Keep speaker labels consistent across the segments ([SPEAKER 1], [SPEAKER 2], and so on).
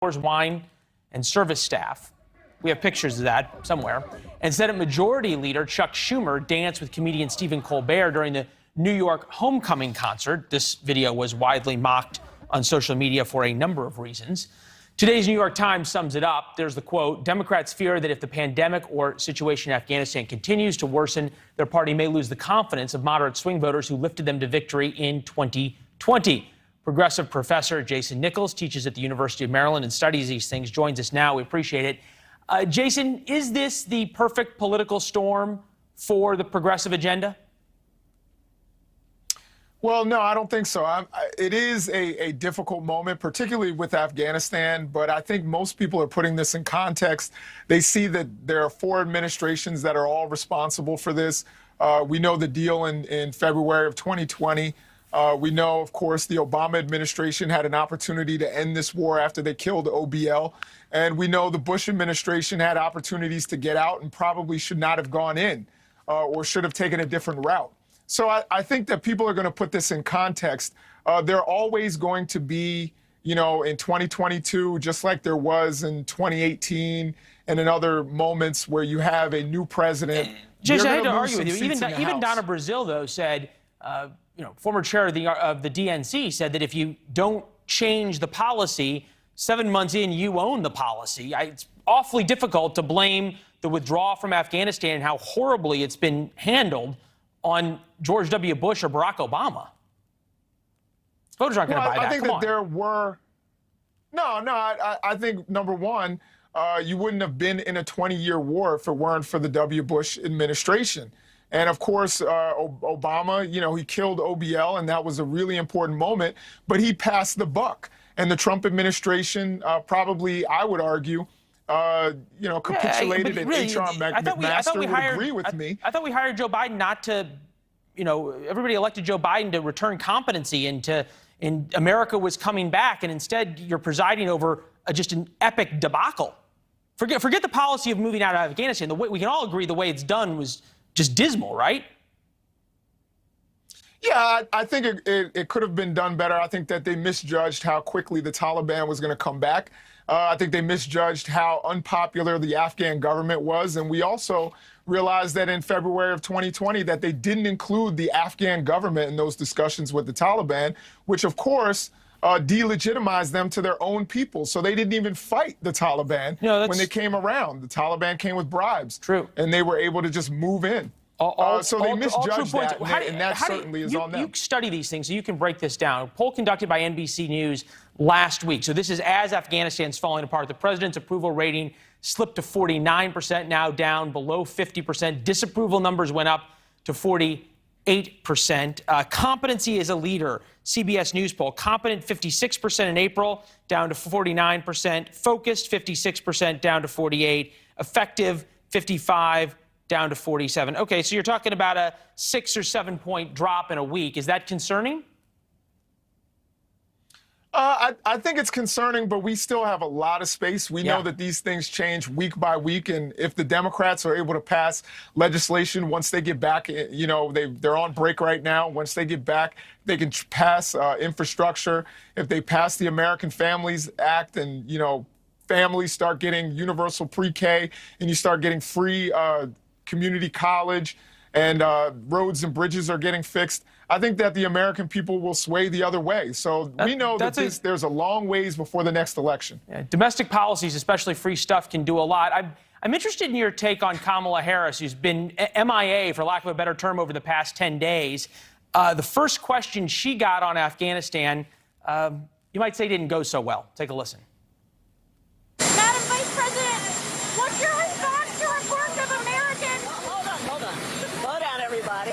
[SPEAKER 1] wine, and service staff. We have pictures of that somewhere. And Senate Majority Leader Chuck Schumer danced with comedian Stephen Colbert during the New York homecoming concert. This video was widely mocked on social media for a number of reasons. Today's New York Times sums it up. There's the quote: Democrats fear that if the pandemic or situation in Afghanistan continues to worsen, their party may lose the confidence of moderate swing voters who lifted them to victory in 2020. Progressive professor Jason NICHOLS teaches at the University of Maryland and studies these things, joins us now. We appreciate it. Jason, is this the perfect political storm for the progressive agenda?
[SPEAKER 2] Well, no, I don't think so. It is a difficult moment, particularly with Afghanistan, but I think most people are putting this in context. They see that there are four administrations that are all responsible for this. We know the deal in February of 2020. We know, of course, the Obama administration had an opportunity to end this war after they killed OBL. And we know the Bush administration had opportunities to get out and probably should not have gone in or should have taken a different route. So I think that people are going to put this in context. There are always going to be, in 2022, just like there was in 2018 and in other moments where you have a new president.
[SPEAKER 1] Jason, I had to argue with you. Even Donna Brazile, though, said, former chair of the DNC said that if you don't change the policy, 7 months in, you own the policy. It's awfully difficult to blame the withdrawal from Afghanistan and how horribly it's been handled on George W. Bush or Barack Obama. Voters aren't going to buy that.
[SPEAKER 2] I think that there were... I think, number one, you wouldn't have been in a 20-year war if it weren't for the W. Bush administration. And, of course, Obama, he killed OBL, and that was a really important moment. But he passed the buck. And the Trump administration probably, I would argue, capitulated, and H.R. McMaster would agree with me.
[SPEAKER 1] I thought we hired Joe Biden not to, everybody elected Joe Biden to return competency and America was coming back. And instead, you're presiding over just an epic debacle. Forget the policy of moving out of Afghanistan. We can all agree the way it's done was just dismal, right?
[SPEAKER 2] Yeah, I think it could have been done better. I think that they misjudged how quickly the Taliban was going to come back. I think they misjudged how unpopular the Afghan government was. And we also realized that in February of 2020 that they didn't include the Afghan government in those discussions with the Taliban, which, of course, delegitimized them to their own people. So they didn't even fight the Taliban when they came around. The Taliban came with bribes.
[SPEAKER 1] True.
[SPEAKER 2] And they were able to just move in. So they misjudged that, and that certainly is on them.
[SPEAKER 1] You study these things, so you can break this down. A poll conducted by NBC News last week. So this is as Afghanistan's falling apart. The president's approval rating slipped to 49%, now down below 50%. Disapproval numbers went up to 48%. Competency as a leader, CBS News poll, competent 56% in April, down to 49%. Focused 56%, down to 48%. Effective 55%. Down to 47. Okay, so you're talking about a 6 or 7 point drop in a week. Is that concerning?
[SPEAKER 2] I think it's concerning, but we still have a lot of space. We know that these things change week by week, and if the Democrats are able to pass legislation once they get back, they're on break right now. Once they get back, they can pass infrastructure. If they pass the American Families Act and, families start getting universal pre-K and you start getting free community college and roads and bridges are getting fixed, I think that the American people will sway the other way. So we know that there's a long ways before the next election.
[SPEAKER 1] Yeah, domestic policies, especially free stuff, can do a lot. I'm interested in your take on Kamala Harris, who's been MIA, for lack of a better term, over the past 10 days. The first question she got on Afghanistan, you might say didn't go so well. Take a listen.
[SPEAKER 3] Madam Vice President, what's your response to reports of Americans?
[SPEAKER 4] Hold on. Slow down, everybody.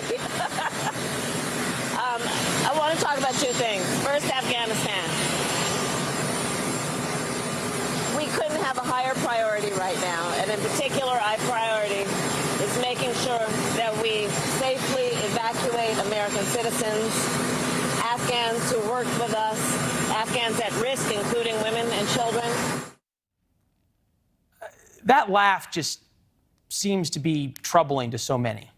[SPEAKER 4] I want to talk about two things. First, Afghanistan. We couldn't have a higher priority right now, and in particular, our priority is making sure that we safely evacuate American citizens, Afghans who worked with us, Afghans at risk, including women and children.
[SPEAKER 1] That laugh just seems to be troubling to so many.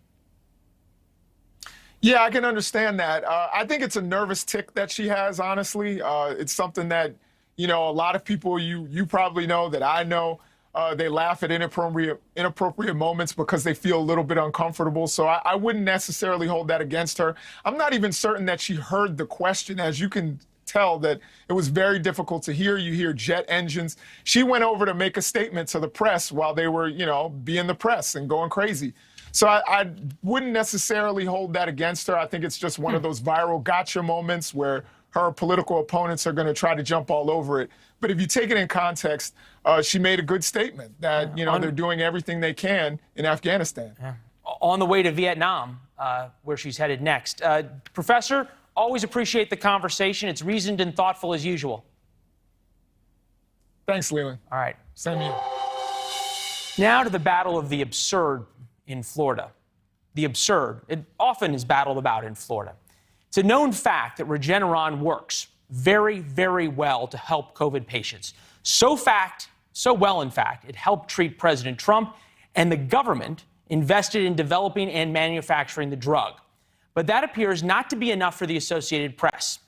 [SPEAKER 2] Yeah, I can understand that. I think it's a nervous tick that she has, honestly. It's something that, You know, a lot of people you probably know that I know, they laugh at inappropriate moments because they feel a little bit uncomfortable. So I wouldn't necessarily hold that against her. I'm not even certain that she heard the question. As you can tell, that it was very difficult to hear. You hear jet engines. She went over to make a statement to the press while they were, you know, being the press and going crazy. So I wouldn't necessarily hold that against her. I think it's just one of those viral gotcha moments where her political opponents are going to try to jump all over it. But if you take it in context, she made a good statement that, you know, they're doing everything they can in Afghanistan.
[SPEAKER 1] Yeah. On the way to Vietnam, where she's headed next. Professor, always appreciate the conversation. It's reasoned and thoughtful as usual.
[SPEAKER 2] Thanks, Leland.
[SPEAKER 1] All right.
[SPEAKER 2] Same to you.
[SPEAKER 1] Now to the battle of the absurd in Florida. The absurd, it often is battled about in Florida. It's a known fact that Regeneron works very, very well to help COVID patients. So well, in fact, it helped treat President Trump, and the government invested in developing and manufacturing the drug. But that appears not to be enough for the Associated Press.